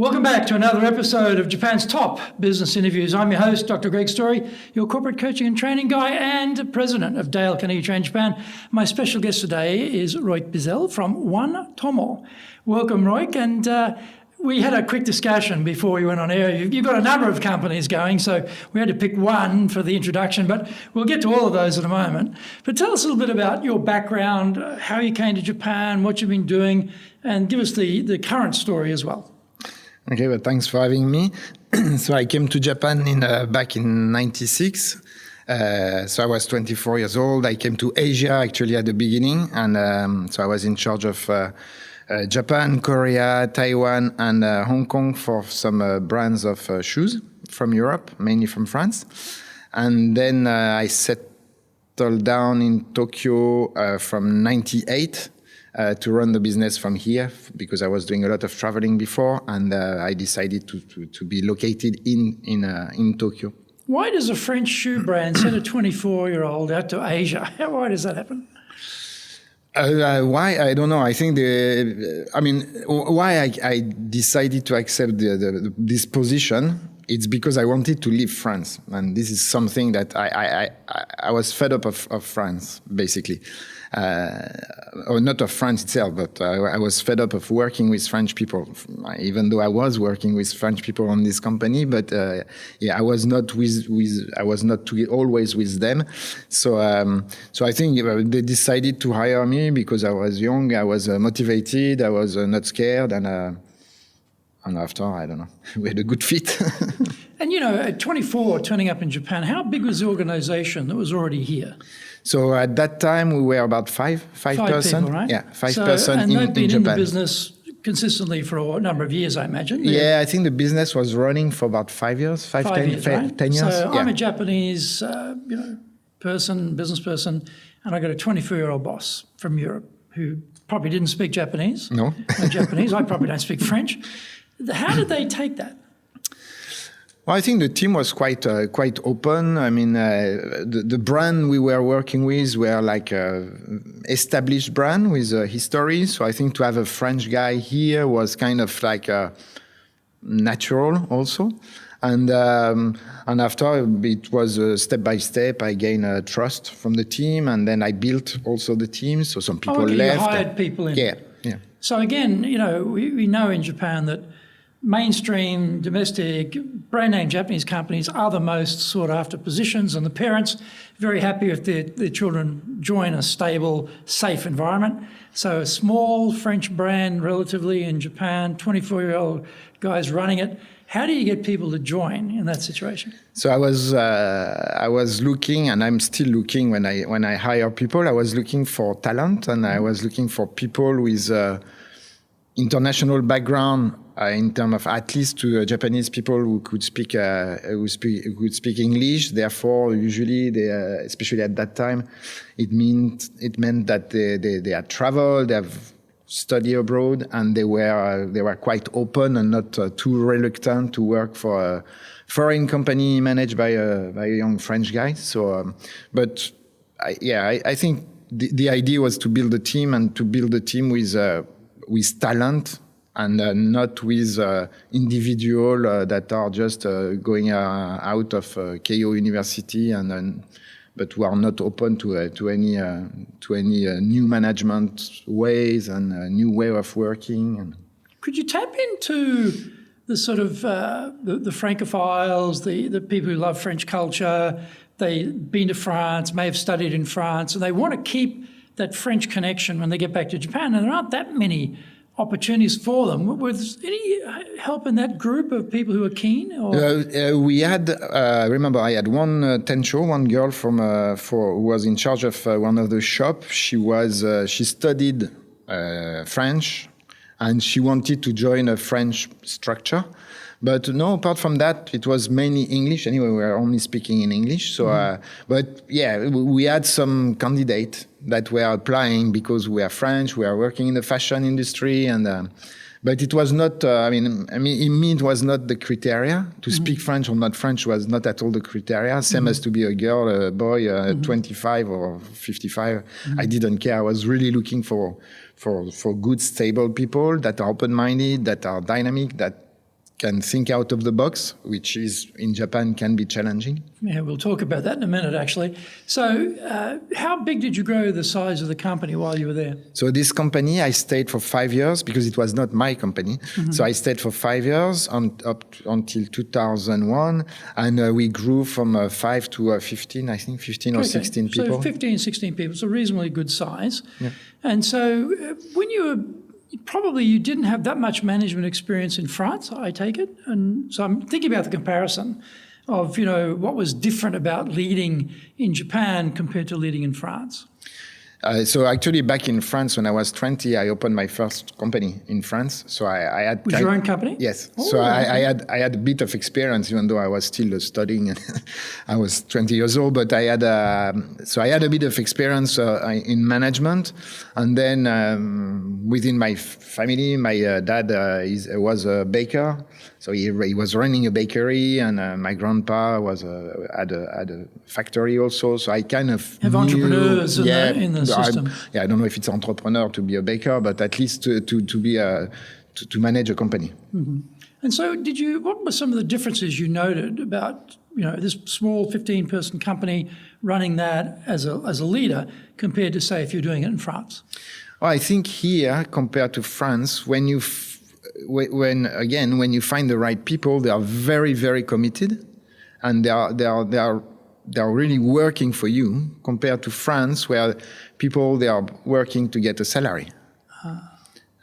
Welcome back to another episode of Japan's Top Business Interviews. I'm your host, Dr. Greg Story, your corporate coaching and training guy and president of Dale Carnegie Train Japan. My special guest today is Loic Bizel from Wan Tomo. Welcome, Loic. And we had a quick discussion before we went on air. You've got a number of companies going, so we had to pick one for the introduction, but we'll get to all of those in a moment. But tell us a little bit about your background, how you came to Japan, what you've been doing, and give us the current story as well. Okay, well, thanks for having me. So I came to Japan back in '96. So I was 24 years old. I came to Asia actually at the beginning, and so I was in charge of Japan, Korea, Taiwan, and Hong Kong for some brands of shoes from Europe, mainly from France. And then I settled down in Tokyo from '98. To run the business from here because I was doing a lot of traveling before, and I decided to be located in Tokyo. Why does a French shoe brand send a 24-year-old out to Asia? Why does that happen? Why? I don't know. I think why I decided to accept this position. It's because I wanted to leave France, and this is something that I was fed up of France, basically. Or not of France itself, but I was fed up of working with French people, even though I was working with French people on this company. But I was not always with them. So I think they decided to hire me because I was young, I was motivated, I was not scared, and after, I don't know, we had a good fit. And at 24, turning up in Japan, how big was the organization that was already here? So at that time, we were about five person. People, right? Yeah, 5 person in Japan. And they've been in the business consistently for a number of years, I imagine. Yeah, I think the business was running for about 5 years, 10 years. So I'm a Japanese business person, and I got a 24-year-old boss from Europe who probably didn't speak Japanese. No Japanese. I probably don't speak French. How did they take that? Well, I think the team was quite open. I mean, the brand we were working with were like established brand with a history. So I think to have a French guy here was kind of like natural also. And after it was step by step, I gained trust from the team, and then I built also the team. So some people left. You hired people in. Yeah. So again, we know in Japan that mainstream, domestic, brand name Japanese companies are the most sought after positions, and the parents very happy if their children join a stable, safe environment. So a small French brand relatively in Japan, 24-year-old guys running it. How do you get people to join in that situation? So I was looking, and I'm still looking when I hire people. I was looking for talent, and I was looking for people with international background in terms of at least to Japanese people who could speak English. Therefore, usually they, especially at that time, it meant that they had traveled, they have studied abroad, and they were quite open and not too reluctant to work for a foreign company managed by a young French guy. So, I think the idea was to build a team, and to build a team with talent, and not with individual that are just going out of Keio University but who are not open to any new management ways and a new way of working. Could you tap into the sort of the Francophiles, the people who love French culture? They've been to France, may have studied in France, and they want to keep that French connection when they get back to Japan, and there aren't that many opportunities for them. Was any help in that group of people who are keen? We had, remember, I had one Tensho, one girl who was in charge of one of the shop. She studied French, and she wanted to join a French structure. But no, apart from that, it was mainly English. Anyway, we were only speaking in English. So, we had some candidates that were applying because we are French, we are working in the fashion industry, but it was not. In me, it was not the criteria. To speak French or not French was not at all the criteria. Same as to be a girl, a boy, 25 or 55. I didn't care. I was really looking for good, stable people that are open-minded, that are dynamic, that can think out of the box, which is in Japan can be challenging. Yeah, we'll talk about that in a minute, actually. So how big did you grow the size of the company while you were there? So this company, I stayed for 5 years because it was not my company. So I stayed for 5 years up until 2001. And we grew from 5 to 15, I think 15 or 16 people. So 15, 16 people, so reasonably good size. Yeah. And so when you were, probably you didn't have that much management experience in France, I take it. And so I'm thinking about the comparison of, what was different about leading in Japan compared to leading in France. So actually, back in France, when I was 20, I opened my first company in France. So I had was your own company? Yes. Oh, so okay. I had a bit of experience, even though I was still studying. I was 20 years old, but I had a bit of experience in management. And then within my family, my dad was a baker. So he was running a bakery, and my grandpa had a factory also. So I kind of have entrepreneurs in the system. I don't know if it's entrepreneur to be a baker, but at least to manage a company. Mm-hmm. And so, what were some of the differences you noted about this small 15-person company running that as a leader compared to, say, if you're doing it in France? Well, I think here compared to France, when you find the right people, they are very, very committed, and they are really working for you, compared to France, where people, they are working to get a salary.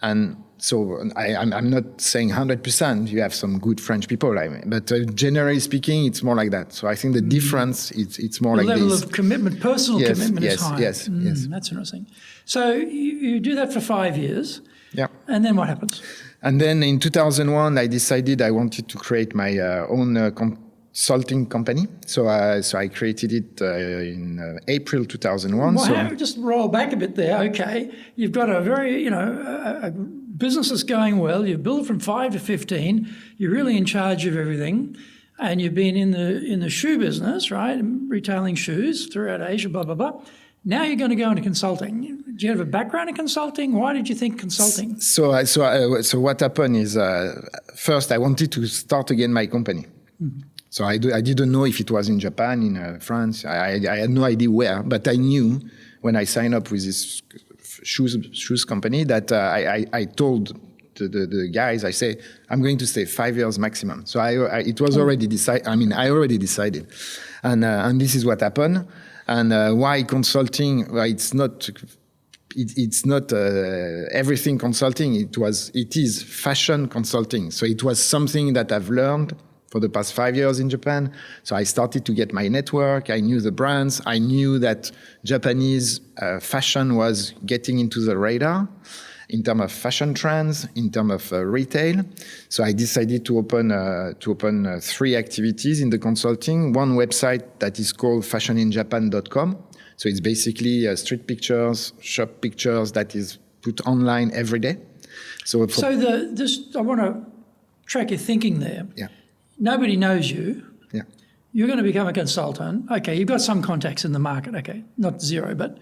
And so I'm not saying 100%. You have some good French people, but generally speaking, it's more like that. So I think the difference it's more like this. The level of commitment, personal commitment, is high. Yes. That's interesting. So you do that for 5 years. Yeah. And then what happens? And then in 2001, I decided I wanted to create my own consulting company. So I created it in April 2001. Well, just roll back a bit there. Okay, you've got a very, a business is going well. You build from 5 to 15. You're really in charge of everything, and you've been in the shoe business, right? Retailing shoes throughout Asia. Blah blah blah. Now you're going to go into consulting. Do you have a background in consulting? Why did you think consulting? So what happened is first I wanted to start again my company. Mm-hmm. So I didn't know if it was in Japan, in France. I had no idea where, but I knew when I signed up with this shoes company that I told the guys, I say, I'm going to stay 5 years maximum. So it was already decided. I already decided, and this is what happened. And why consulting? Well, it's not everything consulting. It is fashion consulting. So it was something that I've learned for the past 5 years in Japan. So I started to get my network. I knew the brands. I knew that Japanese fashion was getting into the radar in terms of fashion trends, in terms of retail. So I decided to open 3 activities in the consulting. One website that is called fashioninjapan.com. So it's basically street pictures, shop pictures that is put online every day. I want to track your thinking there. Yeah. Nobody knows you. Yeah. You're going to become a consultant. Okay, you've got some contacts in the market. Okay, not zero, but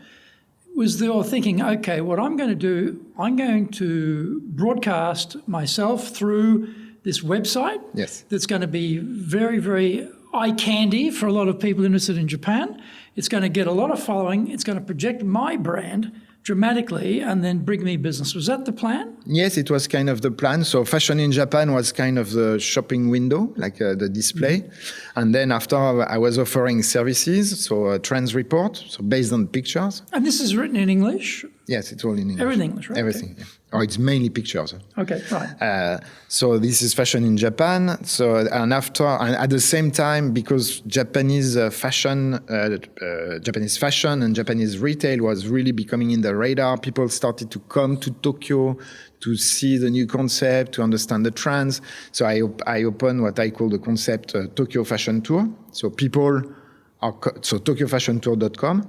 was your thinking, okay, what I'm going to do, I'm going to broadcast myself through this website. Yes. That's going to be very, very eye candy for a lot of people interested in Japan. It's going to get a lot of following. It's going to project my brand dramatically and then bring me business. Was that the plan? Yes, it was kind of the plan. So Fashion in Japan was kind of the shopping window, like the display. Mm-hmm. And then after I was offering services, so a trends report, so based on pictures. And this is written in English? Yes, it's all in English. Everything English, right? Everything, okay. Yeah. Or it's mainly pictures. Okay, right. So this is Fashion in Japan. So and at the same time, because Japanese fashion and Japanese retail was really becoming in the radar, people started to come to Tokyo to see the new concept, to understand the trends. So I opened what I call the concept Tokyo Fashion Tour. So TokyoFashionTour.com.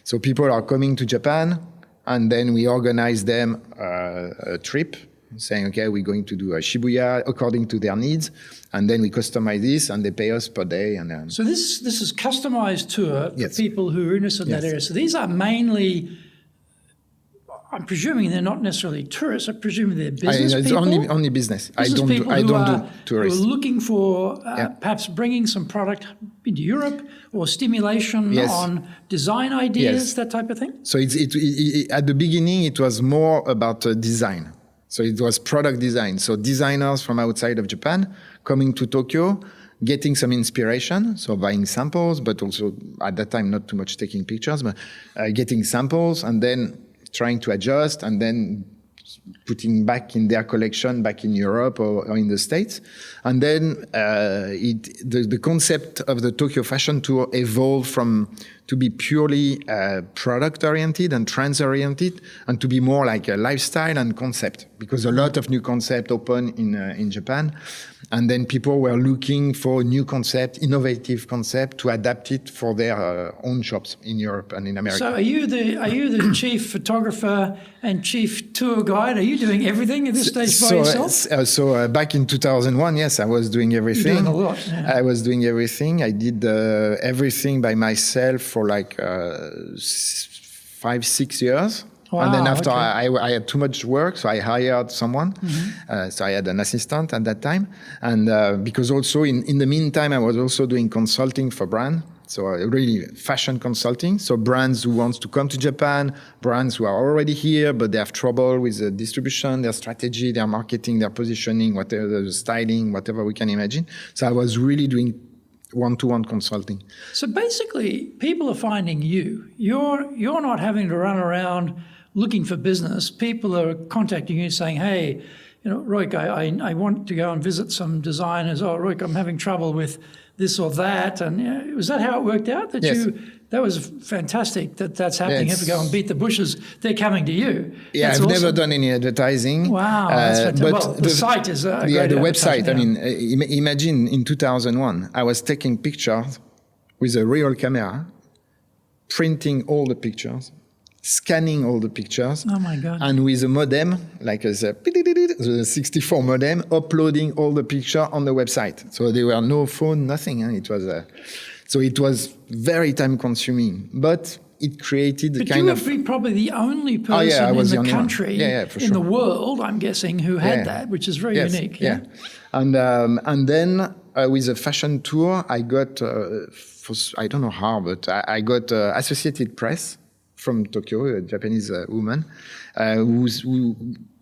So people are coming to Japan. And then we organize them a trip, saying, okay, we're going to do a Shibuya according to their needs. And then we customize this, and they pay us per day. And So this is customized tour for yes. people who are interested in yes. that area. So these are mainly, I'm presuming they're not necessarily tourists. I'm presuming they're business It's people. only business. I Business don't people who do are tourists. looking for perhaps bringing some product into Europe or stimulation Yes. on design ideas, Yes. that type of thing. So it at the beginning, it was more about design. So it was product design. So designers from outside of Japan coming to Tokyo, getting some inspiration. So buying samples, but also at that time, not too much taking pictures, but getting samples and then trying to adjust and then putting back in their collection back in Europe or in the States. And then the concept of the Tokyo Fashion Tour evolved from to be purely product-oriented and trends-oriented and to be more like a lifestyle and concept, because a lot of new concept open in Japan. And then people were looking for new concept, innovative concept to adapt it for their own shops in Europe and in America. So are you the chief photographer and chief tour guide? Are you doing everything at this stage by yourself? So back in 2001, yes, I was doing everything. You're doing a lot. Yeah. I was doing everything. I did everything by myself for like 5-6 years. Wow, and then after okay. I had too much work, so I hired someone. So I had an assistant at that time. And because also in the meantime, I was also doing consulting for brand. So really fashion consulting. So brands who want to come to Japan, brands who are already here, but they have trouble with the distribution, their strategy, their marketing, their positioning, whatever, the styling, whatever we can imagine. So I was really doing one-to-one consulting. So basically, people are finding you. You're not having to run around looking for business. People are contacting you saying, hey, Loic, I want to go and visit some designers. Oh, Loic, I'm having trouble with this or that. And was that how it worked out? Yes. That was fantastic that's happening. You Yes. have to go and beat the bushes. They're coming to you. Yeah, That's I've awesome. never done any advertising. Wow, that's fantastic. But Well, the site is a great the website. advertising, I mean, imagine in 2001, I was taking pictures with a real camera, printing all the pictures, scanning all the pictures. Oh my God. And with a modem, like the 64 modem, uploading all the picture on the website. So there were no phone, nothing. It was so it was very time consuming, but it created But kind you of. would be probably the only person I was in the only one. country, for in sure. the world, I'm guessing, who had Yeah. that, which is very Yes, unique. Yeah. And then with a fashion tour, I got, I don't know how, but I got Associated Press from Tokyo, a Japanese woman, who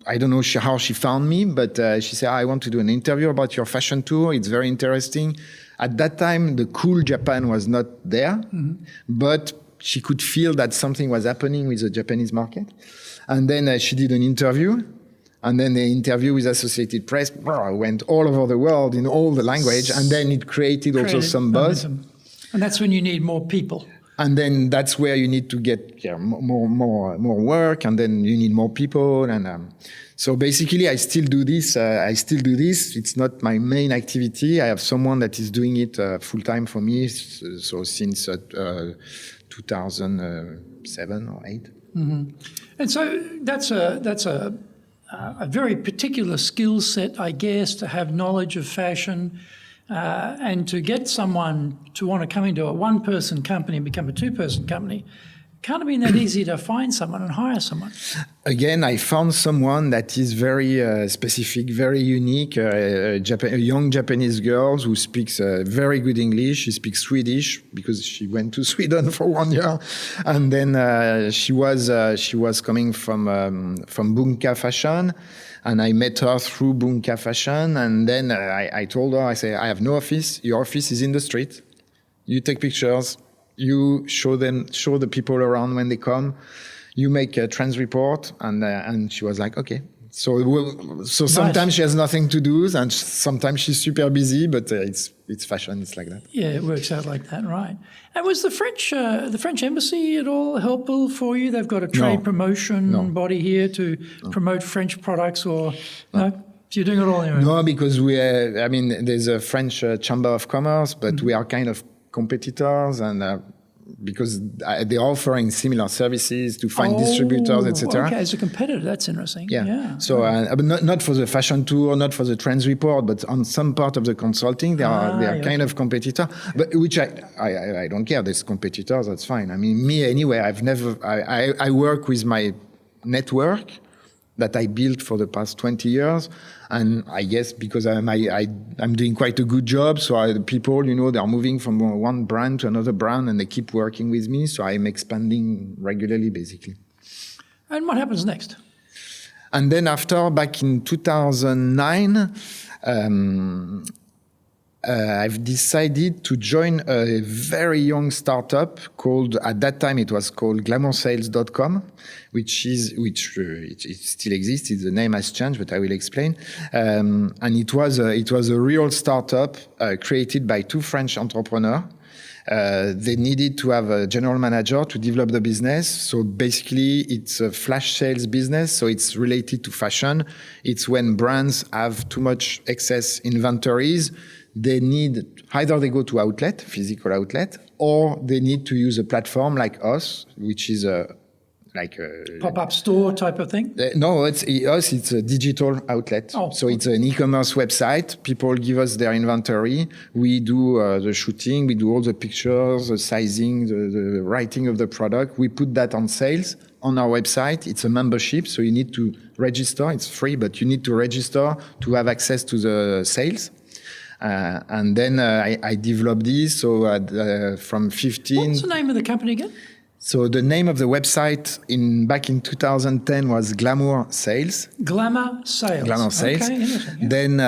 I don't know how she found me, but she said, I want to do an interview about your fashion tour. It's very interesting. At that time, the cool Japan was not there, but she could feel that something was happening with the Japanese market. And then she did an interview. And then the interview with Associated Press went all over the world in all the language. And then it created also some buzz. momentum. And that's when you need more people. And then that's where you need to get more work, and then you need more people. And so basically, I still do this. It's not my main activity. I have someone that is doing it full time for me. So since 2007 or 8. And so that's a very particular skill set, I guess, to have knowledge of fashion. And to get someone to want to come into a one-person company and become a two-person company, can't have been that easy to find someone and hire someone. Again, I found someone that is very specific, very unique, a young Japanese girl who speaks very good English. She speaks Swedish because she went to Sweden for 1 year. And then she was coming from Bunka Fashion. And I met her through Bunka Fashion. And then I told her, I say, I have no office. Your office is in the street. You take pictures. You show the people around when they come. You make a trends report. And she was like, okay. So sometimes Nice. she has nothing to do, and sometimes she's super busy, but it's fashion. It's like that. Yeah, it works out like that, right? And was the French embassy at all helpful for you? They've got a trade promotion body here to promote French products, or no? So you're doing it all anyway. No, because there's a French Chamber of Commerce, but we are kind of competitors, and because they're offering similar services to find distributors, etc. Okay, as a competitor, that's interesting. Yeah. So, but not for the fashion tour, not for the trends report, but on some part of the consulting, they are kind of competitor. But which I don't care. There's competitors. That's fine. I mean, me anyway. I work with my network that I built for the past 20 years. And I guess because I'm doing quite a good job, so people, they're moving from one brand to another brand and they keep working with me. So I'm expanding regularly, basically. And what happens next? And then back in 2009, I've decided to join a very young startup at that time it was called glamoursales.com, which it still exists. The name has changed, but I will explain. And it was a real startup created by two French entrepreneurs. They needed to have a general manager to develop the business. So basically, it's a flash sales business. So it's related to fashion. It's when brands have too much excess inventories. They need either they go to physical outlet, or they need to use a platform like us, which is like a pop-up store type of thing? No, it's a digital outlet. Oh, so it's an e-commerce website. People give us their inventory. We do the shooting. We do all the pictures, the sizing, the writing of the product. We put that on sales on our website. It's a membership, so you need to register. It's free, but you need to register to have access to the sales. And then I developed this. So from 15. What's the name of the company again? So the name of the website back in 2010 was Glamour Sales. Glamour Sales. Glamour Sales. Okay, interesting. Yeah. Then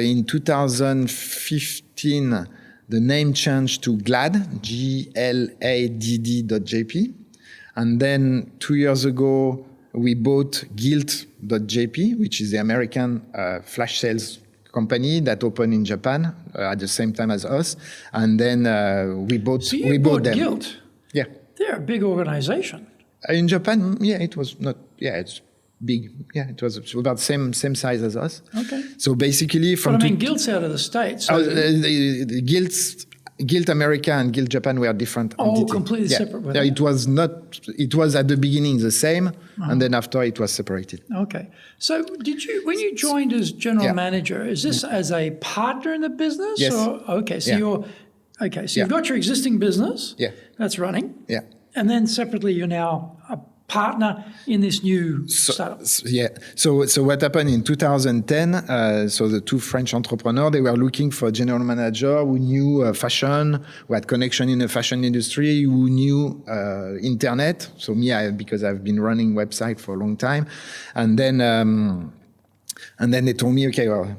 in 2015, the name changed to GLAD, GLADD.jp. And then 2 years ago, we bought Gilt.jp, which is the American flash sales company that opened in Japan at the same time as us. And then we bought them. Gilt? Yeah. They're a big organization. In Japan, it was not, it's big. Yeah, it was about same size as us. Okay. So basically Gilt's out of the States. So Gilt America and Gilt Japan were different entities. Completely separate. Yeah, it was at the beginning the same, and then after it was separated. Okay. So when you joined as general manager, is this as a partner in the business? Yes. You've got your existing business. Yeah. That's running. Yeah. And then separately, you're now a partner in this new startup. So what happened in 2010, so the two French entrepreneurs, they were looking for a general manager who knew fashion, who had connection in the fashion industry, who knew internet. So because I've been running website for a long time. And then they told me, okay, well,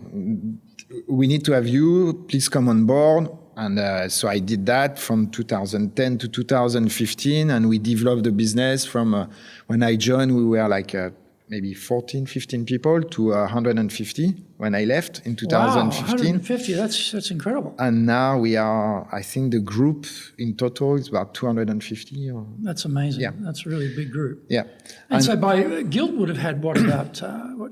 we need to have you, please come on board. And so I did that from 2010 to 2015, and we developed the business from when I joined, we were like maybe 14, 15 people to 150 when I left in 2015. Wow, 150, that's incredible. And now we are, I think the group in total is about 250. That's amazing. Yeah. That's a really big group. Yeah. And so Gilt would have had about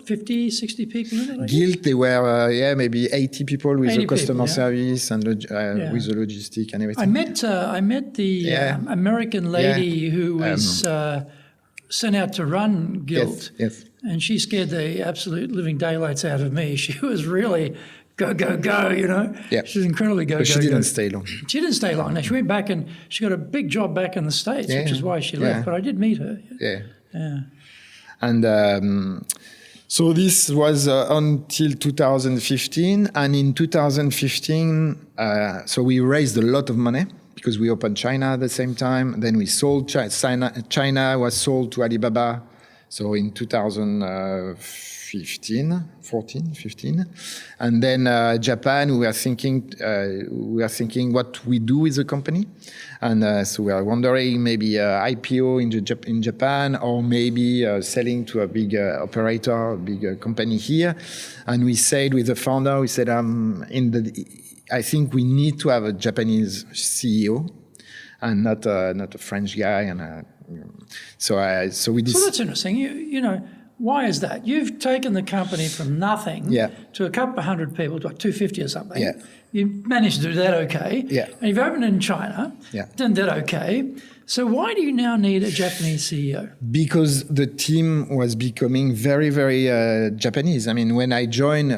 50, 60 people in it? Gilt, they were, maybe 80 people with the customer service and with the logistic and everything. I met the American lady who was sent out to run Gilt. Yes. And she scared the absolute living daylights out of me. She was really go, Yeah. She was incredibly go. She didn't stay long. She didn't stay long. Now, she went back and she got a big job back in the States, which is why she left. But I did meet her. Yeah. And so this was until 2015. And in 2015, so we raised a lot of money, because we opened China at the same time. Then we sold China was sold to Alibaba. So in 2015, and then Japan, we were thinking what we do with the company, and so we are wondering maybe IPO in Japan, or maybe selling to a big operator, a big company here. And we said with the founder, I think we need to have a Japanese CEO, and not a French guy. And so we. So that's interesting. Why is that? You've taken the company from nothing to a couple of hundred people, to like 250 or something. Yeah. You managed to do that okay. Yeah. And you've opened it in China. Yeah. Done that okay. So why do you now need a Japanese CEO? Because the team was becoming very, very Japanese. I mean, when I joined,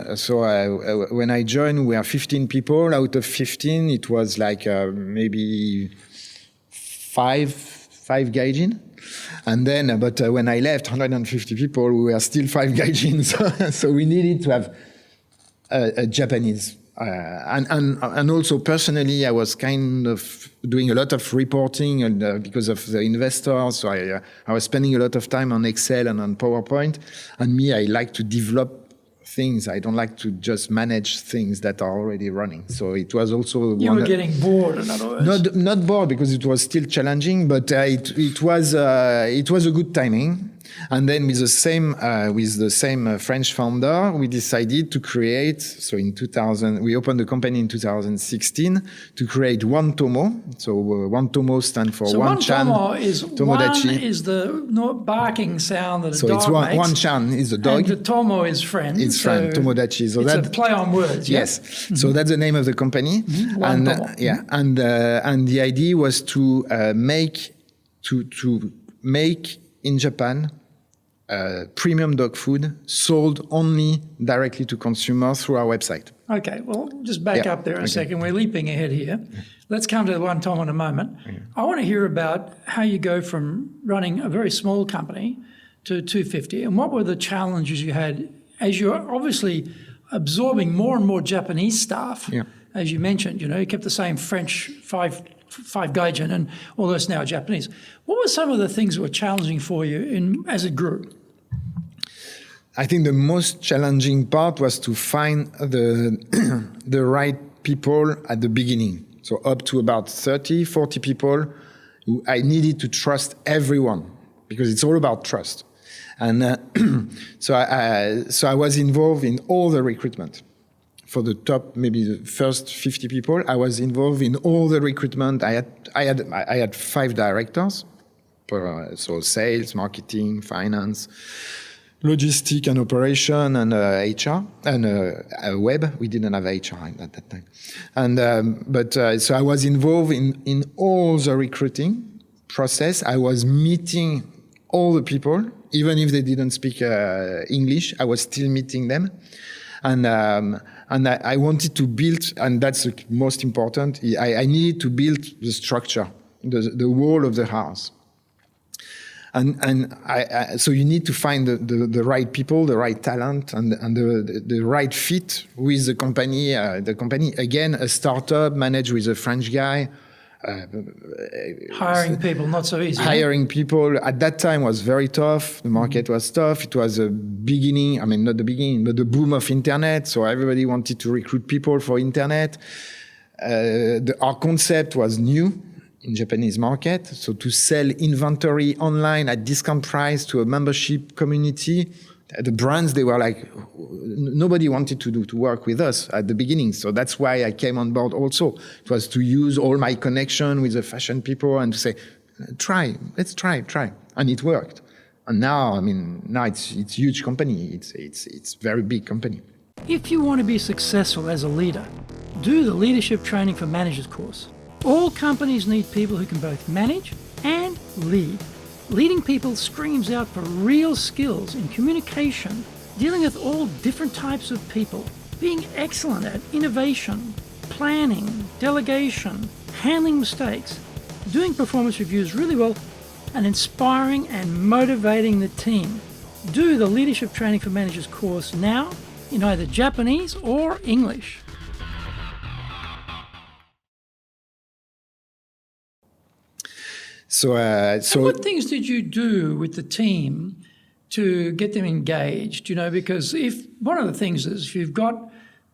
we were 15 people. Out of 15, it was like maybe 5 gaijin. And then, but when I left, 150 people, we were still 5 gaijin. So we needed to have a Japanese. And also personally, I was kind of doing a lot of reporting because of the investors. So I was spending a lot of time on Excel and on PowerPoint. And me, I like to develop things. I don't like to just manage things that are already running. So it was also you were getting bored, in other words. Not bored, because it was still challenging, but it was a good timing. And then with the same French founder, we decided to create. So in 2000, we opened the company in 2016 to create Wan Tomo. So Wan Tomo stands for Wan Chan. Wan is the barking sound that a dog makes. Wan Chan is the dog. And the Tomo is friend. It's friend, Tomodachi. So it's a play on words. Yes. Mm-hmm. So that's the name of the company. Mm-hmm. And the idea was to make in Japan premium dog food sold only directly to consumers through our website. Okay, well, just back up there a second. We're leaping ahead here. Let's come to Wan Tomo in a moment. I want to hear about how you go from running a very small company to 250, and what were the challenges you had as you're obviously absorbing more and more Japanese staff. As you mentioned, you kept the same French five gaijin and all those now Japanese. What were some of the things that were challenging for you as it grew? I think the most challenging part was to find the right people at the beginning. So up to about 30, 40 people who I needed to trust everyone, because it's all about trust. And so I was involved in all the recruitment. For the top, maybe the first 50 people, I was involved in all the recruitment. I had 5 directors, so sales, marketing, finance, logistic and operation, and HR, and web. We didn't have HR at that time. And so I was involved in all the recruiting process. I was meeting all the people, even if they didn't speak English. I was still meeting them, and I wanted to build, and that's the most important. I needed to build the structure, the wall of the house. And so you need to find the right people, the right talent, and the right fit with the company. The company, again, a startup managed with a French guy. Hiring people, not so easy. Hiring people at that time was very tough. The market was tough. It was a beginning, I mean, not the beginning, but the boom of internet. So everybody wanted to recruit people for internet. Our concept was new in Japanese market. So to sell inventory online at discount price to a membership community, the brands, they were like, nobody wanted to work with us at the beginning. So that's why I came on board also. It was to use all my connection with the fashion people and to say, let's try. And it worked. And now, now it's a huge company. It's very big company. If you want to be successful as a leader, do the Leadership Training for Managers course. All companies need people who can both manage and lead. Leading people screams out for real skills in communication, dealing with all different types of people, being excellent at innovation, planning, delegation, handling mistakes, doing performance reviews really well, and inspiring and motivating the team. Do the Leadership Training for Managers course now in either Japanese or English. So what things did you do with the team to get them engaged? Because if one of the things is if you've got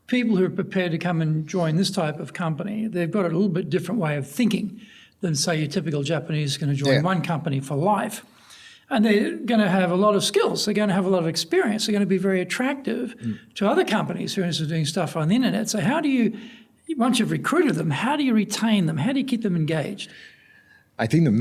people who are prepared to come and join this type of company, they've got a little bit different way of thinking than, say, your typical Japanese is going to join one company for life. And they're going to have a lot of skills. They're going to have a lot of experience. They're going to be very attractive to other companies who are interested in doing stuff on the internet. So how do you, once you've recruited them, how do you retain them? How do you keep them engaged? I think the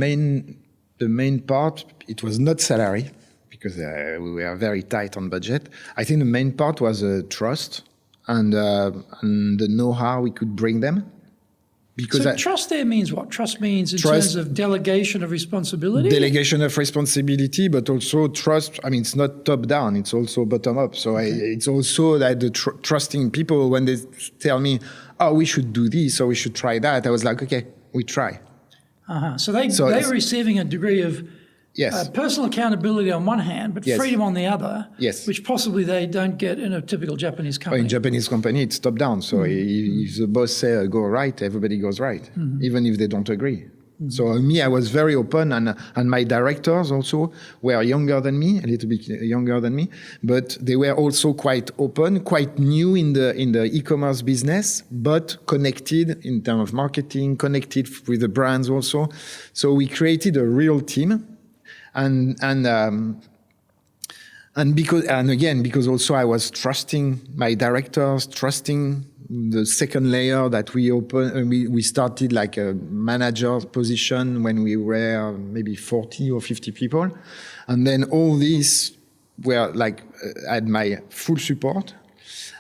main part, it was not salary, because we were very tight on budget. I think the main part was trust and the know-how we could bring them. Because so trust there means what? Trust means in terms of delegation of responsibility? Delegation of responsibility, but also trust. It's not top-down, it's also bottom-up. So it's also that the trusting people when they tell me, oh, we should do this or we should try that. I was like, okay, we try. So they're receiving a degree of yes. personal accountability on one hand, but Yes. freedom on the other, Yes. which possibly they don't get in a typical Japanese company. In Japanese company, it's top down. So if the boss says go right, everybody goes right, even if they don't agree. So me, I was very open, and my directors also were younger than me, a little bit younger than me, but they were also quite open, quite new in the e-commerce business, but connected in terms of marketing, connected with the brands also. So we created a real team, and because also I was trusting my directors, trusting the second layer that we started like a manager position when we were maybe 40 or 50 people. And then all these were like, had my full support.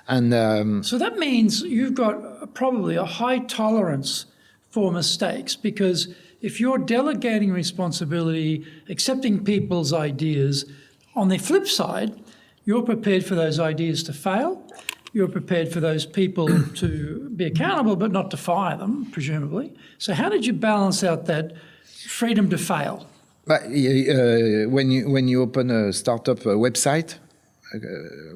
And so that means you've got probably a high tolerance for mistakes, because if you're delegating responsibility, accepting people's ideas, on the flip side, you're prepared for those ideas to fail. You're prepared for those people to be accountable, but not to fire them, presumably. So how did you balance out that freedom to fail? But when you open a startup website,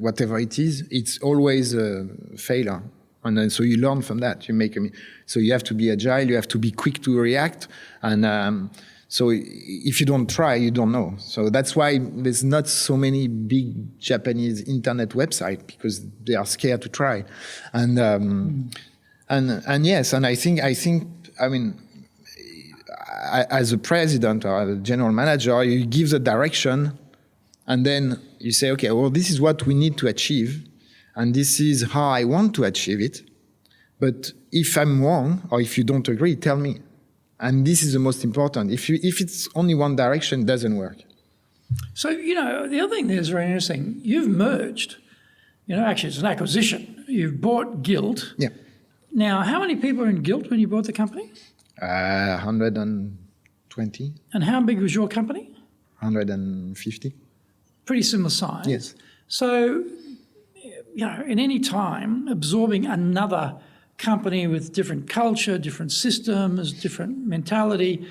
whatever it is, it's always a failure. And then, so you learn from that. So you have to be agile, you have to be quick to react. And so if you don't try, you don't know. So that's why there's not so many big Japanese internet websites, because they are scared to try. And yes, and I think, I mean, as a president or a general manager, you give the direction, and then you say, okay, well, this is what we need to achieve, and this is how I want to achieve it. But if I'm wrong, or if you don't agree, tell me. And this is the most important. If it's only one direction, it doesn't work. So, the other thing that's very interesting, you've merged. Actually, it's an acquisition. You've bought Guild. Yeah. Now, how many people are in Guild when you bought the company? 120. And how big was your company? 150. Pretty similar size. Yes. So, in any time, absorbing another company with different culture, different systems, different mentality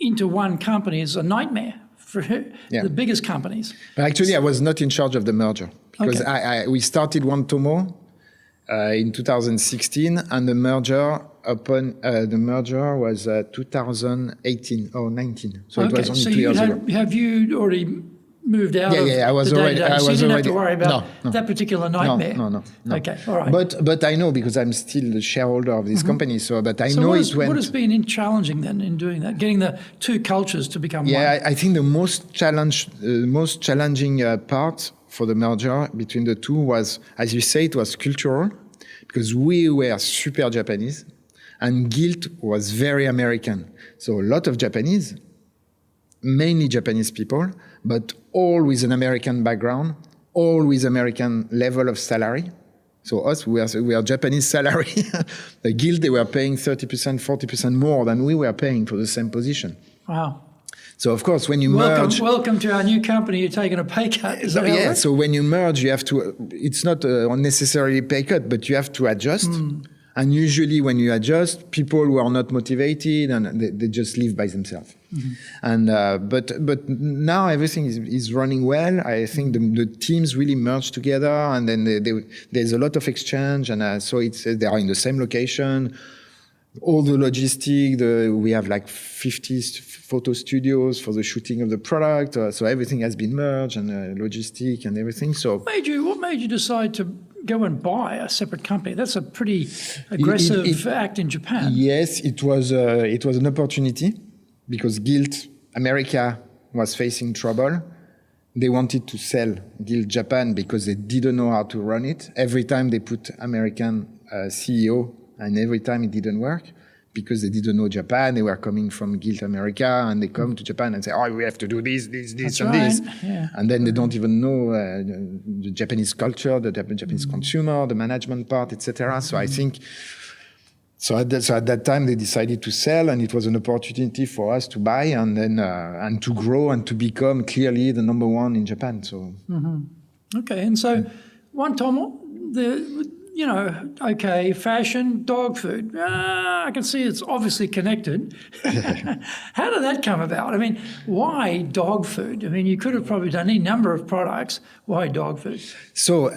into one company is a nightmare for the biggest companies. But actually, I was not in charge of the merger, because we started Wantomo in 2016, and the merger was 2018 or 19. So it was only 2 years ago. Have you already moved out of I was the already. day-to-day, so you didn't have to worry about no. that particular nightmare? No. Okay, all right. But I know, because I'm still the shareholder of this company, but I know what has been challenging then in doing that, getting the two cultures to become one? Yeah, I think the most challenging part for the merger between the two was, as you say, it was cultural, because we were super Japanese, and Guild was very American. So a lot of Japanese, mainly Japanese people, but all with an American background, all with American level of salary. So us, we are Japanese salary. The Guild, they were paying 30%, 40% more than we were paying for the same position. Wow. So of course, when you merge... Welcome to our new company, you're taking a pay cut. Is that right? So when you merge, you have to... It's not necessarily pay cut, but you have to adjust. And usually when you adjust, people who are not motivated, and they just leave by themselves. And but now everything is running well. I think the teams really merge together, and then there's a lot of exchange, and so they are in the same location. All the logistic, we have like 50 photo studios for the shooting of the product. So everything has been merged, and logistic and everything. So what made you decide to go and buy a separate company? That's a pretty aggressive act in Japan. Yes, it was an opportunity, because Guild America was facing trouble. They wanted to sell Guild Japan because they didn't know how to run it. Every time they put American CEO, and every time it didn't work, because they didn't know Japan. They were coming from Guild America, and they come to Japan and say, "Oh, we have to do this, this, That's and right. this," and then they don't even know the Japanese culture, the Japanese consumer, the management part, etc. So I think, at that time they decided to sell, and it was an opportunity for us to buy, and then and to grow and to become clearly the number one in Japan. So okay, and so Wan Tomo, okay, fashion, dog food. I can see it's obviously connected. How did that come about? I mean, why dog food? I mean, you could have probably done any number of products. Why dog food? So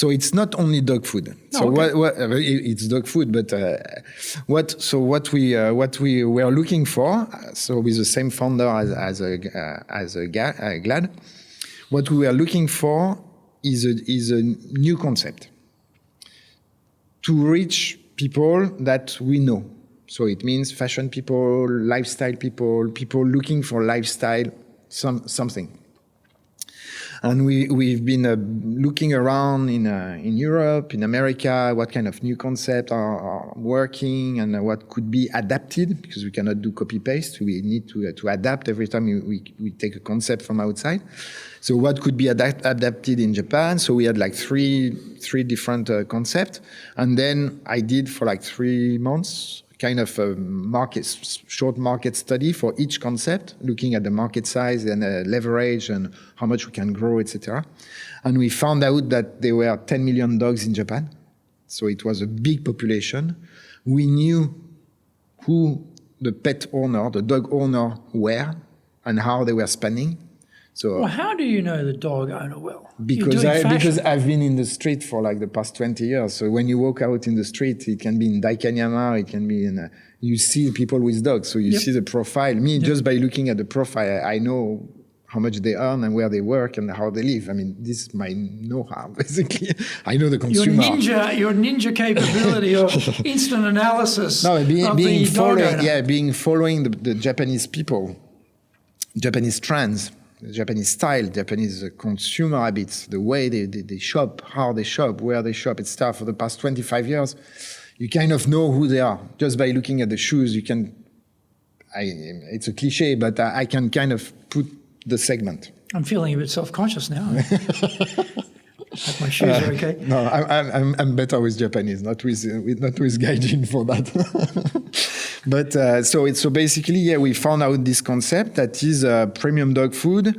it's not only dog food. So it's dog food, but what we were looking for, so with the same founder as Glad, what we were looking for is a new concept to reach people that we know. So it means fashion people, lifestyle people, people looking for lifestyle, something. And we've been looking around in Europe, in America, what kind of new concepts are working and what could be adapted, because we cannot do copy-paste. We need to adapt every time we take a concept from outside. So what could be adapted in Japan? So we had like three different concepts. And then I did for like 3 months kind of a short market study for each concept, looking at the market size and leverage and how much we can grow, etc. And we found out that there were 10 million dogs in Japan. So it was a big population. We knew who the pet owner, the dog owner were and how they were spending. So, well, how do you know the dog owner well? Because I've been in the street for like the past 20 years. So when you walk out in the street, it can be in Daikanyama, it can be in, you see people with dogs. So you see the profile. Just by looking at the profile, I know how much they earn and where they work and how they live. I mean, this is my know-how, basically. I know the consumer. Your ninja capability of instant analysis of the dog owner. Yeah, following the Japanese people, Japanese trends, Japanese style, Japanese consumer habits, the way they shop, how they shop, where they shop, etc. For the past 25 years, you kind of know who they are. Just by looking at the shoes, you can, it's a cliche, but I can kind of put the segment. I'm feeling a bit self-conscious now. Hope my shoes are okay. No, I'm better with Japanese, not with gaijin for that. But so basically, we found out this concept that is premium dog food,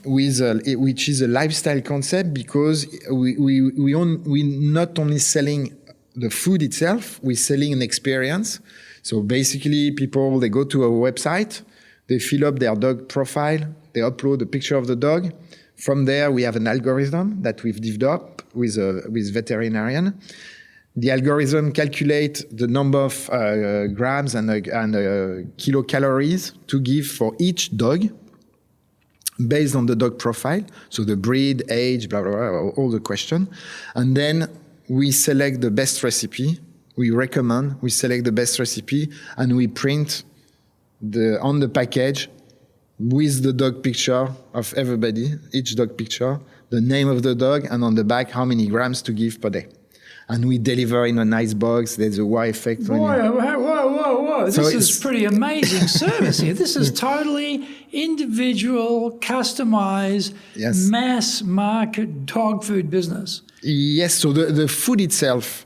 which is a lifestyle concept, because we not only selling the food itself, we're selling an experience. So basically, people, they go to a website, they fill up their dog profile, they upload a picture of the dog. From there, we have an algorithm that we've developed with veterinarian. The algorithm calculates the number of grams and kilocalories to give for each dog based on the dog profile. So the breed, age, blah, blah, blah, all the question. And then we select the best recipe. We select the best recipe, and we print on the package with the dog picture of everybody, each dog picture, the name of the dog, and on the back, how many grams to give per day. And we deliver in a nice box. There's a Y effect. Whoa. This is pretty amazing service here. This is totally individual, customized, mass market dog food business. Yes, so the food itself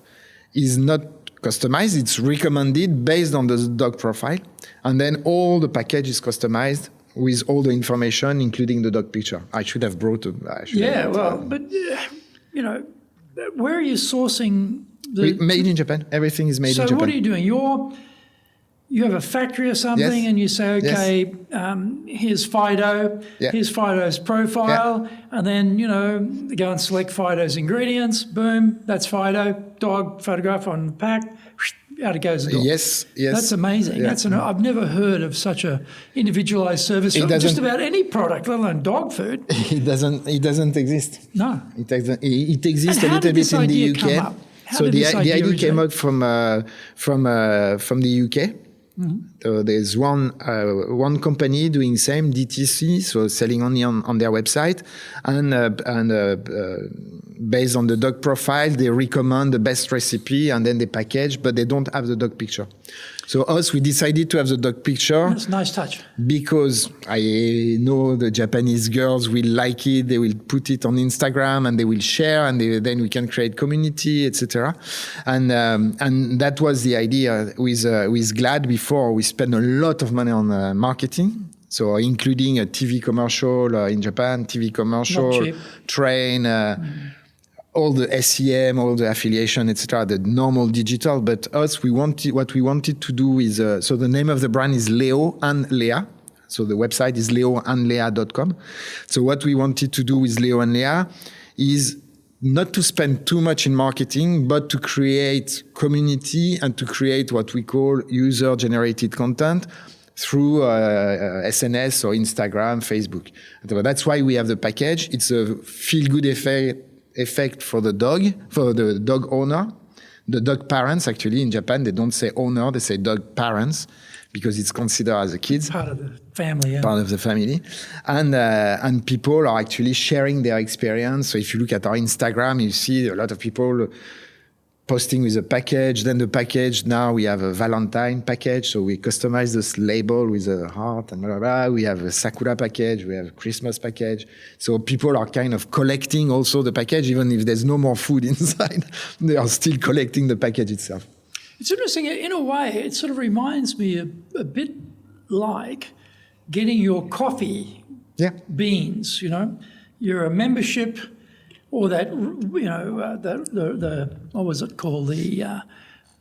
is not customized. It's recommended based on the dog profile. And then all the package is customized with all the information, including the dog picture. I should have brought but where are you sourcing made in Japan. Everything is made in Japan. So what are you doing? You have a factory or something, and you say, okay, here's Fido, here's Fido's profile, and then, go and select Fido's ingredients, boom, that's Fido, dog photograph on the pack, out it goes the door. Yes. That's amazing. Yeah. I've never heard of such a individualized service for just about any product, let alone dog food. It doesn't exist. No. It exists a little bit in the UK. So the idea came out from the UK. Mm-hmm. So there's one company doing same DTC, so selling only on their website, and based on the dog profile, they recommend the best recipe and then they package, but they don't have the dog picture. So we decided to have the dog picture. That's a nice touch. Because I know the Japanese girls will like it. They will put it on Instagram and they will share, and then we can create community, etc. And that was the idea with Glad. Before, we spent a lot of money on marketing. So including a TV commercial in Japan, TV commercial, train, all the SEM, all the affiliation, etc., the normal digital. But us, what we wanted to do is, so the name of the brand is Leo and Lea. So the website is leoandlea.com. So what we wanted to do with Leo and Lea is not to spend too much in marketing, but to create community and to create what we call user-generated content through SNS or Instagram, Facebook. That's why we have the package. It's a feel-good effect for the dog owner, the dog parents. Actually, in Japan, they don't say owner, they say dog parents, because it's considered as a kid. Part of the family, yeah. Part of the family. And people are actually sharing their experience. So if you look at our Instagram, you see a lot of people posting with a package. Then the package, now we have a Valentine package. So we customize this label with a heart and blah, blah, blah. We have a Sakura package. We have a Christmas package. So people are kind of collecting also the package, even if there's no more food inside. They are still collecting the package itself. It's interesting. In a way, it sort of reminds me a bit like getting your coffee beans, you know. You're a membership or that, you know, the what was it called? The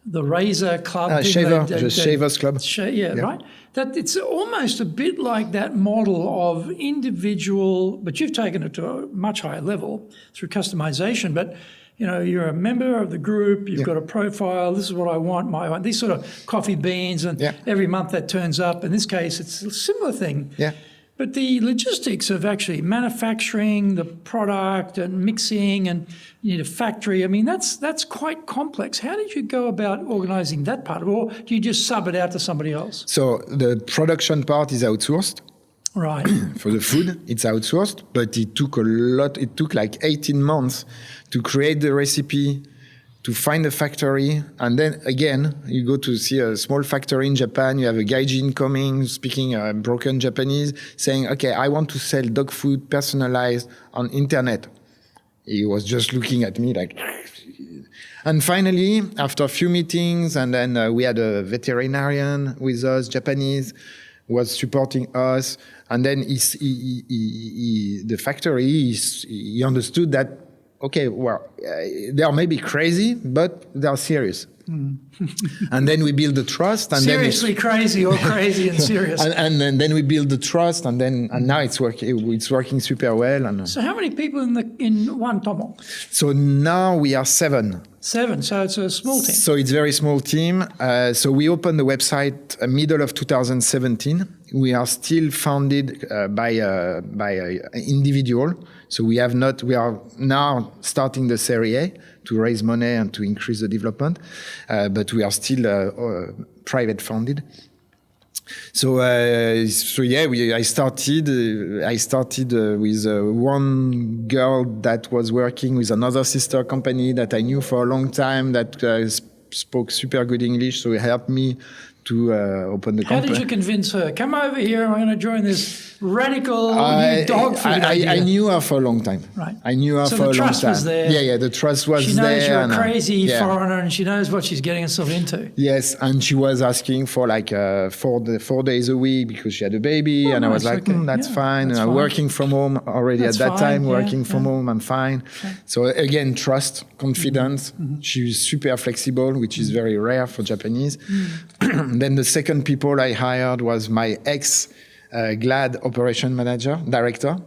Razor Club. Shavers Club. Right. That it's almost a bit like that model of individual, but you've taken it to a much higher level through customization. But, you know, you're a member of the group, you've got a profile, this is what I want, these sort of coffee beans, and every month that turns up. In this case, it's a similar thing. Yeah. But the logistics of actually manufacturing the product and mixing, and you need a factory, I mean, that's quite complex. How did you go about organising that part? Or do you just sub it out to somebody else? So the production part is outsourced. Right. For the food, it's outsourced, but it took it took like 18 months to create the recipe, to find a factory. And then again, you go to see a small factory in Japan, you have a gaijin coming, speaking broken Japanese, saying, okay, I want to sell dog food personalized on internet. He was just looking at me like... And finally, after a few meetings, and then we had a veterinarian with us, Japanese, was supporting us. And then the factory, he understood that, okay, well, they are maybe crazy, but they are serious. And then we build the trust. And seriously crazy or crazy and serious. and then we build the trust, and now it's working super well. And so how many people in Wan Tomo? So now we are 7. 7, so it's a small team. So it's a very small team. So we opened the website middle of 2017. We are still founded by individual. So we are now starting the Series A to raise money and to increase the development, but we are still private funded. So I started with one girl that was working with another sister company that I knew for a long time that spoke super good English. So it helped me to open the company. How did you convince her? Come over here, I'm going to join this radical new dog food idea. I knew her for a long time. Right. I knew her for a long time. So the trust was there. Yeah, the trust was there. She knows you're a crazy foreigner, and she knows what she's getting herself into. Yes, and she was asking for like 4 days a week because she had a baby, and I was like, that's fine. That's fine. Working from home already at that time, working from home, I'm fine. Okay. So again, trust, confidence. Mm-hmm. She was super flexible, which is very rare for Japanese. Then the second people I hired was my ex-GLAD operation director.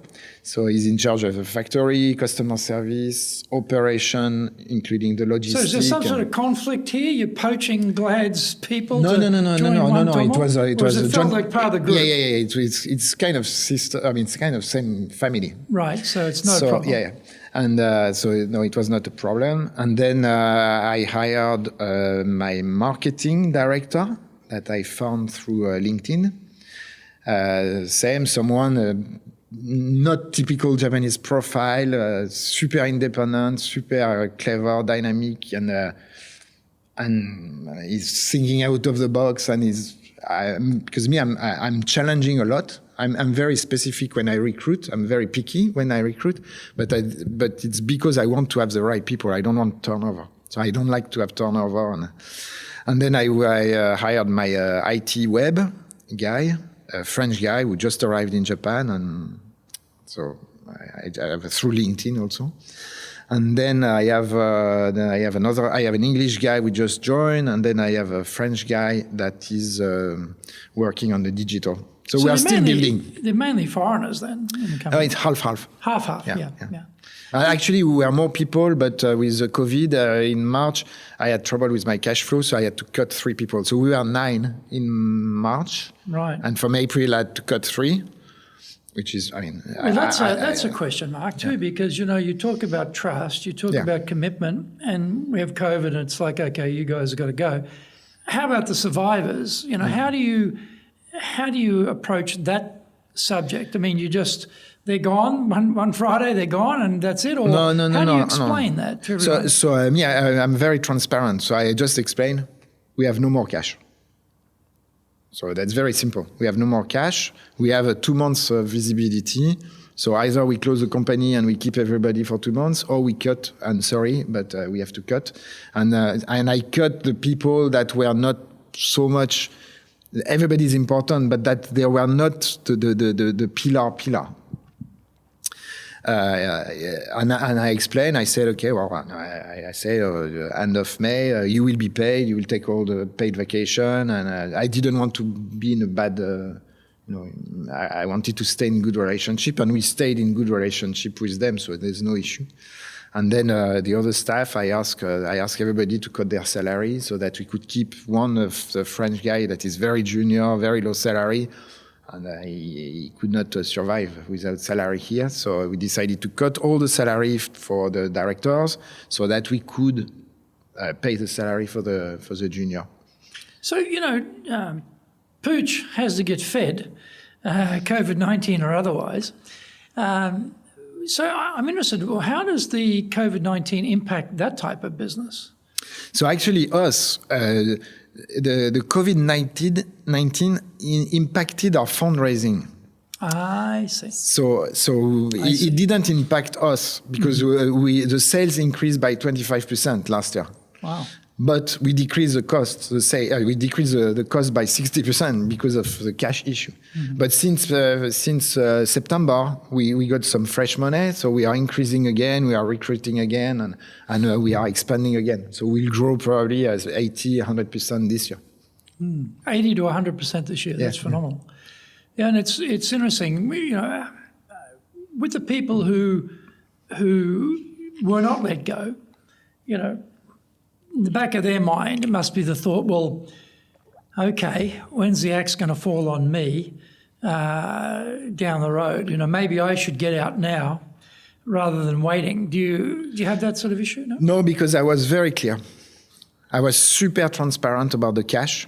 So he's in charge of the factory, customer service, operation, inclling the logistics. So is there some sort of conflict here? You're poaching GLAD's people? No. It was it felt like part of the group? Yeah. It's kind of sister. I mean, it's kind of same family. Right. So it's not a problem. Yeah. And no, it was not a problem. And then I hired my marketing director that I found through LinkedIn. Someone not typical Japanese profile, super independent, super clever, dynamic, and he's thinking out of the box. And because I'm challenging a lot. I'm very specific when I recruit. I'm very picky when I recruit, but it's because I want to have the right people. I don't want turnover, so I don't like to have turnover. And then I hired my IT web guy, a French guy who just arrived in Japan, and so I have through LinkedIn also. And then I have an English guy we just joined, and then I have a French guy that is working on the digital. So we are still building. They're mainly foreigners then in the company. It's half-half. Half, yeah. Actually, we were more people, but with the COVID in March, I had trouble with my cash flow, so I had to cut 3 people. So we were 9 in March. Right. And from April, I had to cut 3, which is, I mean... Well, that's a question mark too, because, you talk about trust, you talk about commitment, and we have COVID, and it's like, okay, you guys have got to go. How about the survivors? How do you approach that subject? I mean, they're gone one Friday, they're gone, and that's it. Or no. How do you explain that to everyone? I'm very transparent. So I just explained, we have no more cash. So that's very simple. We have no more cash. We have a 2 months visibility. So either we close the company and we keep everybody for 2 months, or we cut. I'm sorry, but we have to cut. And I cut the people that were not so much. Everybody is important, but that they were not the pillar. And I explained, I said, okay, well, I say end of May, you will be paid, you will take all the paid vacation. And I didn't want to be in a bad, I wanted to stay in good relationship, and we stayed in good relationship with them, so there's no issue. And then the other staff, I ask everybody to cut their salary so that we could keep one of the French guy that is very junior, very low salary, and he could not survive without salary here. So we decided to cut all the salary for the directors so that we could pay the salary for the junior. So, Pooch has to get fed, COVID-19 or otherwise. So I'm interested, well, how does the COVID-19 impact that type of business? So actually the COVID-19 impacted our fundraising. I see. So it didn't impact us because the sales increased by 25% last year. Wow. But we decreased the cost. We decreased the cost by 60% because of the cash issue. But since September, we got some fresh money, so we are increasing again. We are recruiting again, and we are expanding again. So we'll grow probably as 80-100% this year. 80 to 100% this year. That's phenomenal. Yeah, and it's interesting. With the people who were not let go, in the back of their mind, it must be the thought, well, okay, when's the axe going to fall on me down the road? Maybe I should get out now rather than waiting. Do you have that sort of issue? No, because I was very clear. I was super transparent about the cash.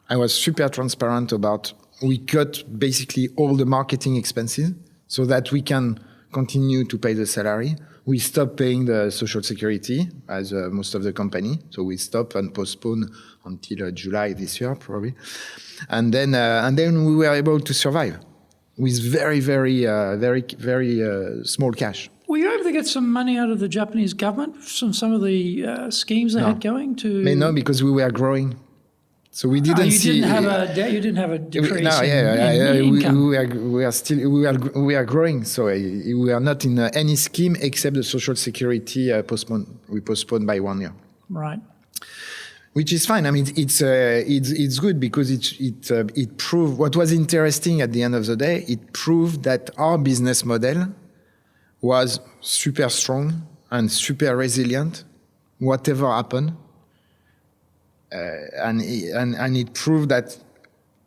I was super transparent about we cut basically all the marketing expenses so that we can continue to pay the salary. We stopped paying the social security as most of the company. So we stopped and postponed until July this year, probably. And then we were able to survive with very, very, very small cash. Were you able to get some money out of the Japanese government from some of the schemes they had going to? No, because we were growing. So we didn't see. You didn't have a decrease. In income. We are growing. So we are not in any scheme except the social security postponed. We postponed by 1 year. Right. Which is fine. I mean, it's good because it proved what was interesting at the end of the day. It proved that our business model was super strong and super resilient, whatever happened. And it proved that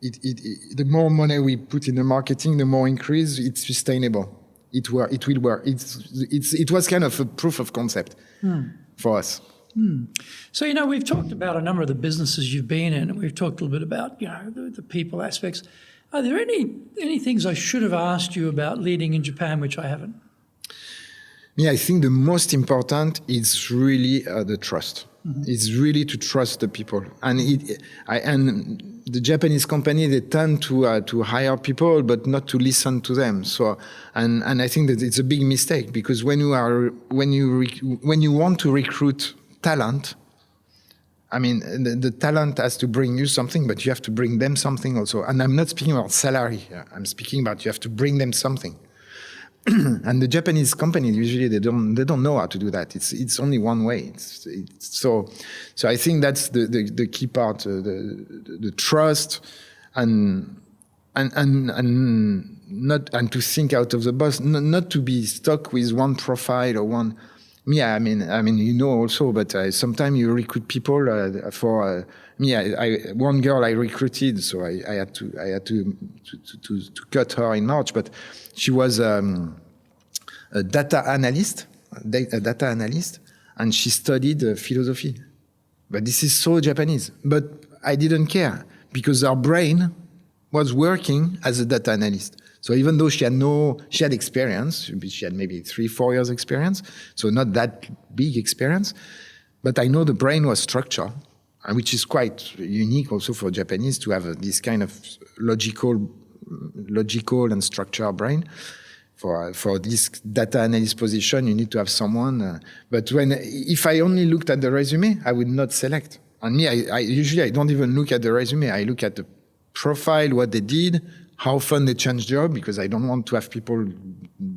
the more money we put in the marketing, the more increase, it's sustainable. It will work. It was kind of a proof of concept for us. So, we've talked about a number of the businesses you've been in, and we've talked a little bit about, the people aspects. Are there any things I should have asked you about leading in Japan which I haven't? Yeah, I think the most important is really the trust. It's really to trust the people, and the Japanese company, they tend to hire people, but not to listen to them. So, and I think that it's a big mistake because when you want to recruit talent, I mean the talent has to bring you something, but you have to bring them something also. And I'm not speaking about salary here. I'm speaking about you have to bring them something. and the Japanese companies usually they don't know how to do that. It's only one way. So I think that's the key part, the trust and to think out of the box, not to be stuck with one profile or one. Me, I mean, also, but sometimes you recruit people for me. One girl I recruited, so I had to cut her in March, but she was a data analyst, and she studied philosophy. But this is so Japanese. But I didn't care because her brain was working as a data analyst. So even though she had experience, she had maybe 3-4 years experience, so not that big experience, but I know the brain was structured, which is quite unique also for Japanese to have this kind of logical and structured brain. For this data analyst position, you need to have someone. But if I only looked at the resume, I would not select. And me, I usually don't even look at the resume. I look at the profile, what they did, how often they change job, because I don't want to have people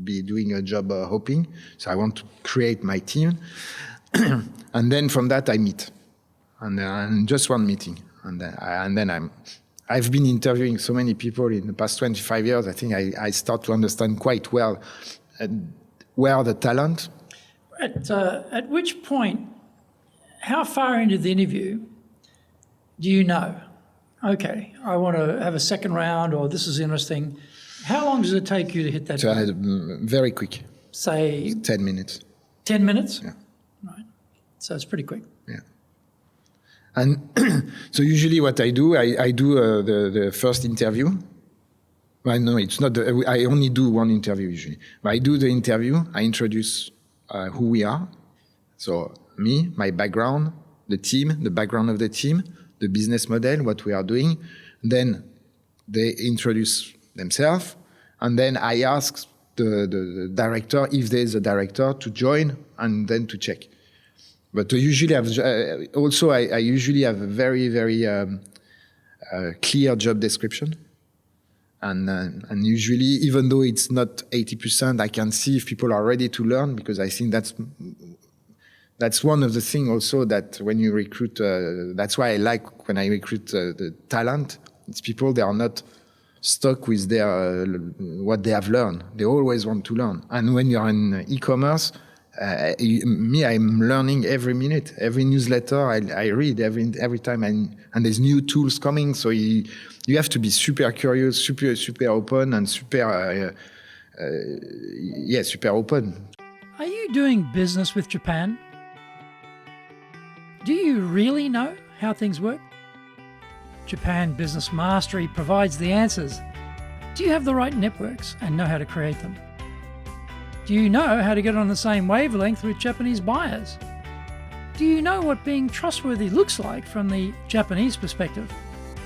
be doing a job hopping. So I want to create my team. And then from that, I meet. And just one meeting. And then I've been interviewing so many people in the past 25 years. I think I start to understand quite well where are the talent. At which point, how far into the interview do you know, okay, I want to have a second round, or this is interesting? How long does it take you to hit that? So very quick. Say 10 minutes. 10 minutes? Yeah. Right. So it's pretty quick. Yeah. And so usually what I do, I do the first interview. Well, no, it's not. I only do one interview usually. But I do the interview. I introduce who we are. So me, my background, the team, the background of the team, the business model, what we are doing. Then they introduce themselves. And then I ask the director, if there is a director, to join and then to check. But usually, I usually have a very, very clear job description, and usually, even though it's not 80%, I can see if people are ready to learn, because I think that's one of the things also that when you recruit, that's why I like when I recruit the talent. It's people they are not stuck with their what they have learned. They always want to learn, and when you are in e-commerce. I'm learning every minute. Every newsletter I read every time, and there's new tools coming. So you have to be super curious, super open, and super open. Are you doing business with Japan? Do you really know how things work? Japan Business Mastery provides the answers. Do you have the right networks and know how to create them? Do you know how to get on the same wavelength with Japanese buyers? Do you know what being trustworthy looks like from the Japanese perspective?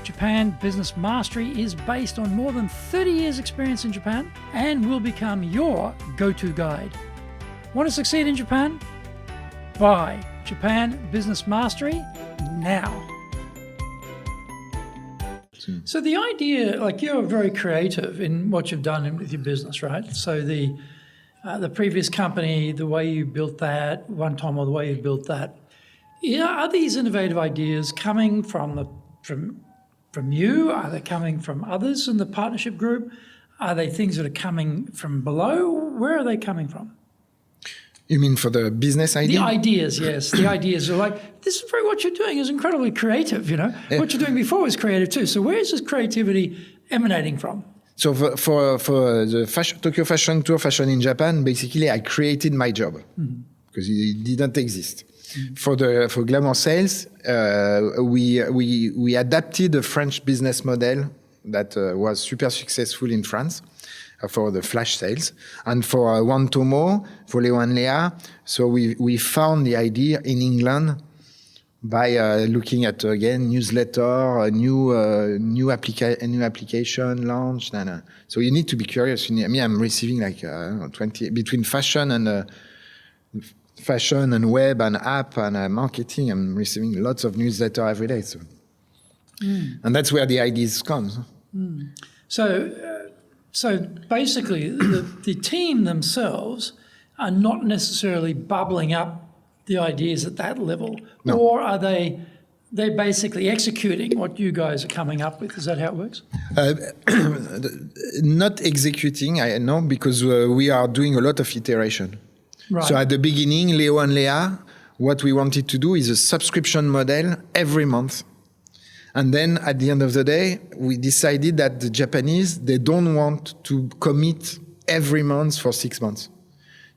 Japan Business Mastery is based on more than 30 years' experience in Japan and will become your go-to guide. Want to succeed in Japan? Buy Japan Business Mastery now. So the idea, like, you're very creative in what you've done with your business, right? So the previous company, the way you built that, Wan Tomo, the way you built that, are these innovative ideas coming from you? Are they coming from others in the partnership group? Are they things that are coming from below? Where are they coming from? You mean for the business idea? The ideas, yes. The ideas are like, this is what you're doing is incredibly creative, you know? Yeah. What you're doing before was creative too. So where is this creativity emanating from? So for the Tokyo Fashion Tour, Fashion in Japan, basically I created my job because it didn't exist. Mm-hmm. For Glamour Sales, we adapted the French business model that was super successful in France for the flash sales, and for Wan Tomo, for Leo and Leah. So we found the idea in England by looking at, again, newsletter, a new application launched. So you need to be curious. I'm receiving like 20, between fashion and web and app and marketing, I'm receiving lots of newsletter every day. So. And that's where the ideas come. So So basically, the team themselves are not necessarily bubbling up the ideas at that level, No. or are they're basically executing what you guys are coming up with? Is that how it works? Not executing, I know, because we are doing a lot of iteration. Right. So at the beginning, Leo and Leah, what we wanted to do is a subscription model every month. And then at the end of the day, we decided that the Japanese, they don't want to commit every month for 6 months.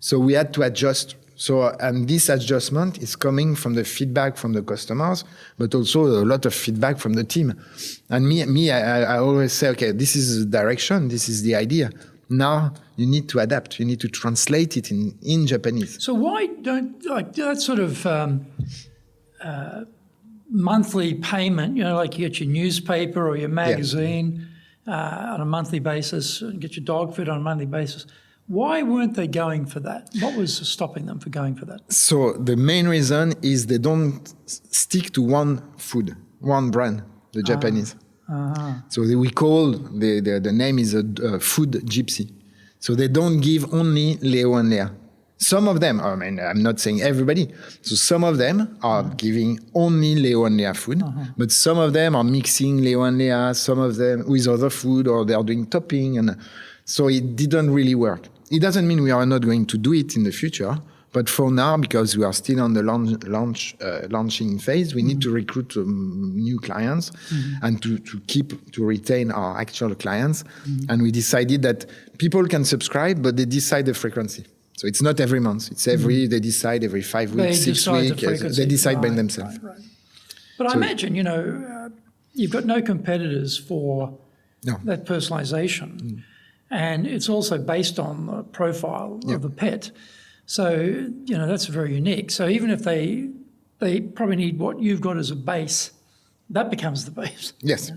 So we had to adjust. So, and this adjustment is coming from the feedback from the customers, but also a lot of feedback from the team. And I always say, okay, this is the direction, this is the idea. Now you need to adapt. You need to translate it in Japanese. So why don't, like, that sort of monthly payment, like you get your newspaper or your magazine on a monthly basis, and get your dog food on a monthly basis. Why weren't they going for that? What was stopping them from going for that? So the main reason is they don't stick to one food, one brand, the Japanese. So we call, the name is a food gypsy. So they don't give only Leo and Leah. Some of them, I mean, I'm not saying everybody, so some of them are giving only Leo and Leah food, but some of them are mixing Leo and Leah, some of them with other food, or they are doing topping, and so it didn't really work. It doesn't mean we are not going to do it in the future, but for now, because we are still on the launching phase, we need to recruit new clients and to retain our actual clients. And we decided that people can subscribe, but they decide the frequency. So it's not every month. It's they decide every 5 weeks, 6 weeks. They decide by themselves. Right. But I imagine, you've got no competitors for that personalization. And it's also based on the profile of the pet. So, that's very unique. So even if they probably need what you've got as a base, that becomes the base. Yes.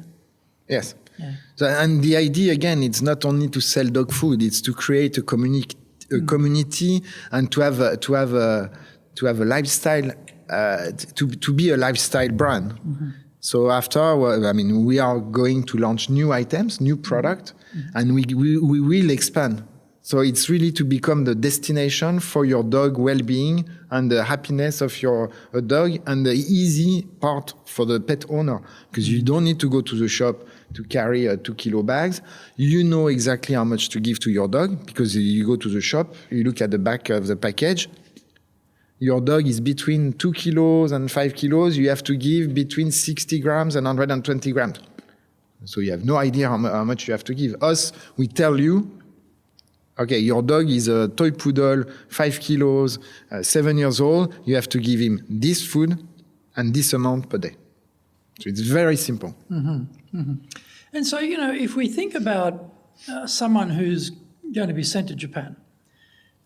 Yes. Yeah. So, and the idea, again, it's not only to sell dog food, it's to create a community and to have a lifestyle, to be a lifestyle brand. So after, we are going to launch new items, new product, and we will expand. So it's really to become the destination for your dog well-being and the happiness of your dog, and the easy part for the pet owner, because you don't need to go to the shop to carry 2 kilo bags. You know exactly how much to give to your dog, because you go to the shop, you look at the back of the package. Your dog is between 2 kilos and 5 kilos. You have to give between 60 grams and 120 grams. So you have no idea how much you have to give. Us, we tell you, okay, your dog is a toy poodle, 5 kilos, 7 years old. You have to give him this food and this amount per day. So it's very simple. And so, if we think about someone who's going to be sent to Japan,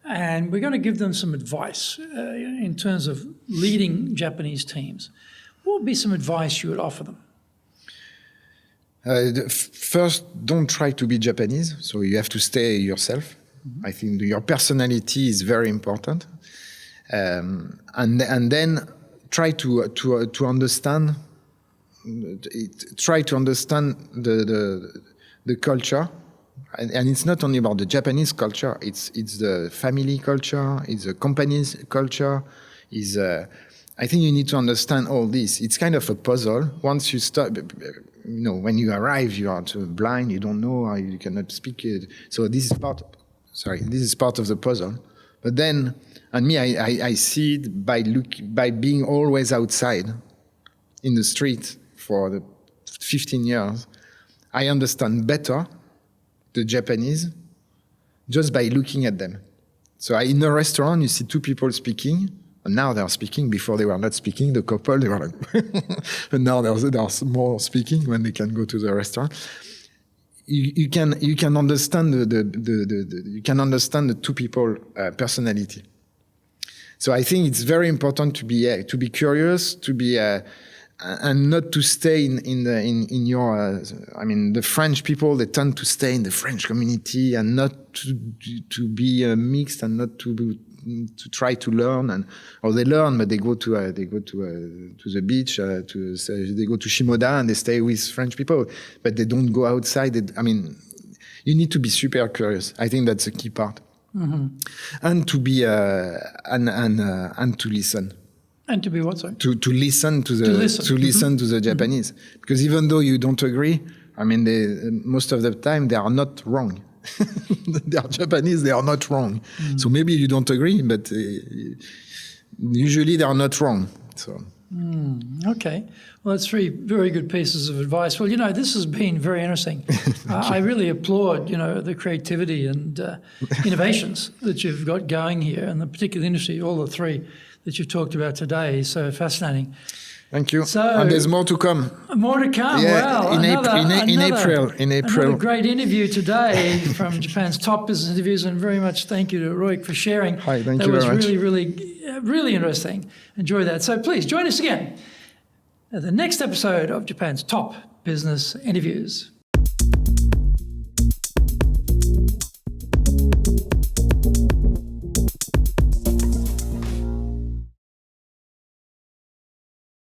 and we're going to give them some advice in terms of leading Japanese teams, what would be some advice you would offer them? First, don't try to be Japanese. So you have to stay yourself. I think your personality is very important. And then try to understand. Try to understand the culture. And it's not only about the Japanese culture, it's the family culture, it's the company's culture. I think you need to understand all this. It's kind of a puzzle. Once you start, when you arrive, you are blind, you don't know, you cannot speak it. So this is part of the puzzle. But then, and me, I see it by being always outside in the street for the 15 years. I understand better the Japanese just by looking at them. So in a restaurant, you see two people speaking, and now they are speaking. Before they were not speaking, the couple, they were like, and now there are more speaking when they can go to the restaurant. You can understand the two people personality. So I think it's very important to be curious, to be and not to stay in your. The French people, they tend to stay in the French community and not to be mixed and not to try to learn, or they learn, but they go to the beach, they go to Shimoda and they stay with French people, but they don't go outside. You need to be super curious. I think that's a key part. And to be and to listen. And to be what, sorry? To listen to the listen. to the Japanese, because even though you don't agree, I mean, most of the time they are not wrong. They are Japanese. They are not wrong. So maybe you don't agree, but usually they are not wrong. So. Okay. Well, that's three very good pieces of advice. Well, this has been very interesting. I really applaud, the creativity and innovations that you've got going here in the particular industry, all the three that you've talked about today. So fascinating. Thank you. So, and there's more to come. More to come. Yeah, Wow. in April. Another great interview today from Japan's top business interviews, and very much thank you to Loic for sharing. Hi, thank you very much. That was really interesting. Enjoy that. So please join us again at the next episode of Japan's top business interviews.